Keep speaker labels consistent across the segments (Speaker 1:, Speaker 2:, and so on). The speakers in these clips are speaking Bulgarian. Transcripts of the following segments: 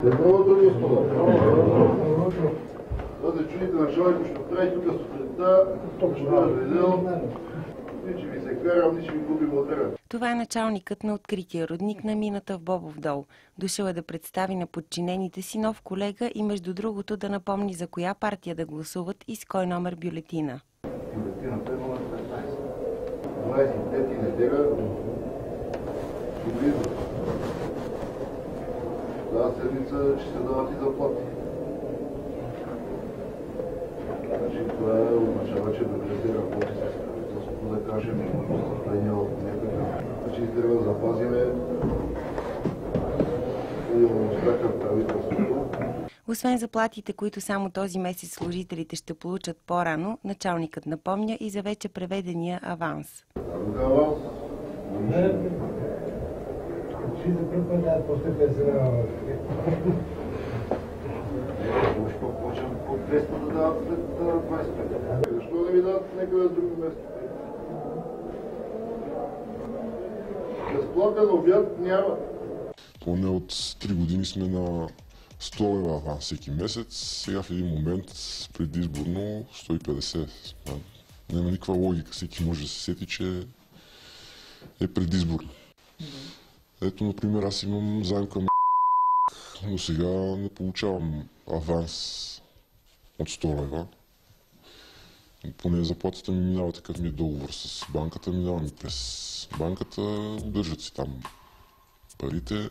Speaker 1: Добро утро, господа. Да се чудите на човека, ще прави тук сутринта, ще е дойдел, ни че ви се карам, ни че ви губим от време.
Speaker 2: Това е началникът на открития родник на мината в Бобов дол. Дошъл е да представи на подчинените си нов колега и между другото да напомни за коя партия да гласуват и с кой номер бюлетина.
Speaker 1: Бюлетината е номер 15. 25 неделя и близо. Тази седмица ще се дават и заплати. Значи това означава, че да работи с правителството, да кажем, постъпление от някакъв. Значи трябва да запазиме лоялността към правителството.
Speaker 2: Освен заплатите, които само този месец служителите ще получат по-рано, началникът напомня и за вече преведения аванс.
Speaker 1: Аванс?
Speaker 3: Ще за първ път дадат после 50 лева.
Speaker 1: Може пък почвам по 200 да дават след 25. Защо да ви дадат някъде на друго место? Безплатен обяд няма.
Speaker 4: Поне от 3 години сме на 100 лева аванс всеки месец. Сега в един момент предизборно 150. Няма никаква логика. Всеки може да се сети, че е предизборно. Ето, например, аз имам заем към но сега не получавам аванс от 100 лева. Поне заплатата ми минава, такъв ми е договор с банката, минава ми през банката, удържат си там парите.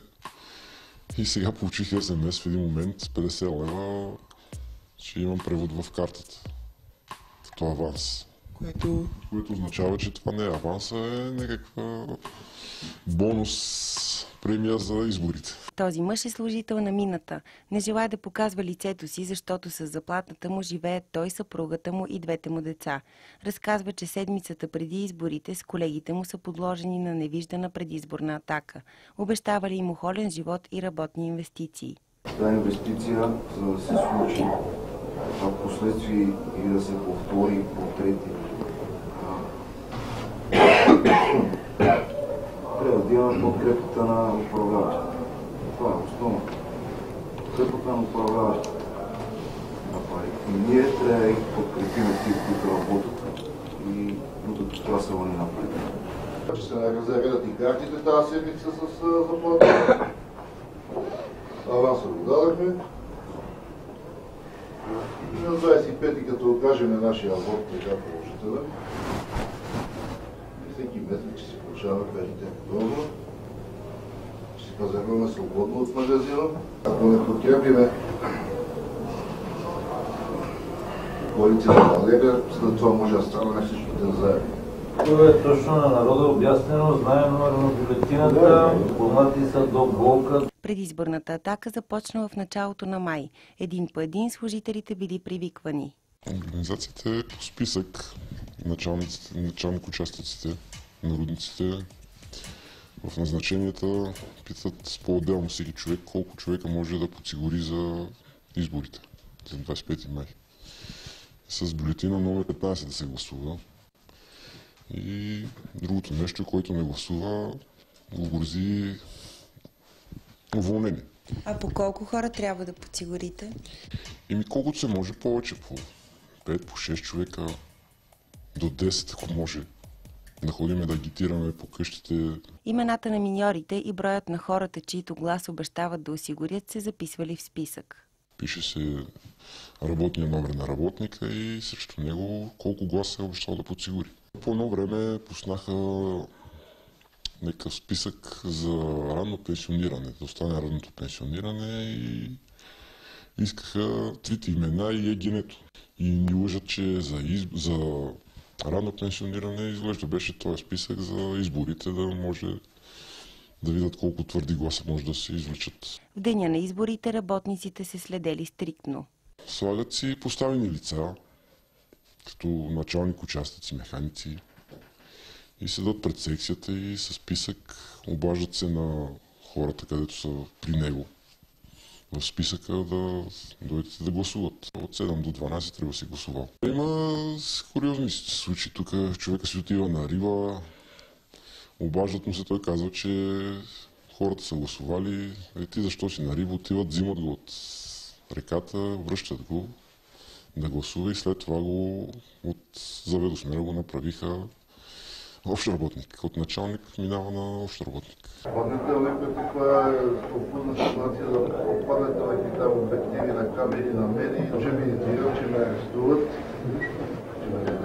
Speaker 4: И сега получих СМС в един момент с 50 лева, че имам превод в картата, като аванс. Което означава, че това не е аванс, а е някаква бонус, премия за изборите.
Speaker 2: Този мъж е служител на мината. Не желая да показва лицето си, защото с заплатата му живеят той, съпругата му и двете му деца. Разказва, че седмицата преди изборите с колегите му са подложени на невиждана предизборна атака. Обещавали им ухолен живот и работни инвестиции.
Speaker 1: Това е инвестиция, за да се случи, а последствие и да се повтори по трети. Трябва да имаме подкрепата на управляващите. Това е основно. Подкрепата на управляващите. И ние трябва да ги подкрепим тези, които работят и будат тласъвани напред. Че се разрядят и картите тази седмица с заплата. Аванса го дадахме. На 25-ти, като окажем на нашия вод, така положителен, всеки месец, че се получава парите по-добро, ще си пазаруваме свободно от магазина. Ако не подкрепиме коалицията на Лега, след това може да ставаме всички заедно.
Speaker 5: Това е точно на народа обяснено, знае номер на бюлетината, формати са до болка.
Speaker 2: Предизборната атака започна в началото на май. Един по един служителите били привиквани.
Speaker 4: Организацията е по списък. Началник-участниците, народниците в назначенията питат по-отделно всеки човек колко човека може да подсигури за изборите за 25 май. С бюлетина номер 15 да се гласува. И другото нещо, който не гласува, го грози уволнение.
Speaker 2: А по колко хора трябва да подсигурите?
Speaker 4: Колкото се може повече, по 5, по 6 човека, до 10, ако може. Да ходим да агитираме по къщите.
Speaker 2: Имената на миньорите и броят на хората, чието глас обещават да осигурят, се записвали в списък.
Speaker 4: Пише се работния номер на работника и срещу него колко гласа е обещал да подсигури. По едно време пуснаха някакъв списък за ранно пенсиониране, да остане ранното пенсиониране и искаха трите имена и егенето. И ни лъжат, че за ранно пенсиониране изглежда беше този списък за изборите, да може да видят колко твърди гласа може да се извлечат.
Speaker 2: В деня на изборите работниците се следели стриктно.
Speaker 4: Слагат си поставени лица, като началник, участъци, механици и седат пред секцията и със списък обаждат се на хората, където са при него. В списъка да дойдете да гласуват. От 7 до 12 трябва да си гласувал. Има куриозни случаи. Тук човека си отива на Рива, обаждат му се, той казва, че хората са гласували, ти защо си на Риба, отиват, взимат го от реката, връщат го да гласува и след това го от Заведосмера го направиха общ работник. От началник минава на общ работник.
Speaker 1: Паднете ли каква е стопудна ситуация да паднете на какви обективи, на камери, на медии, че ми инициират, че ме арестуват, че ме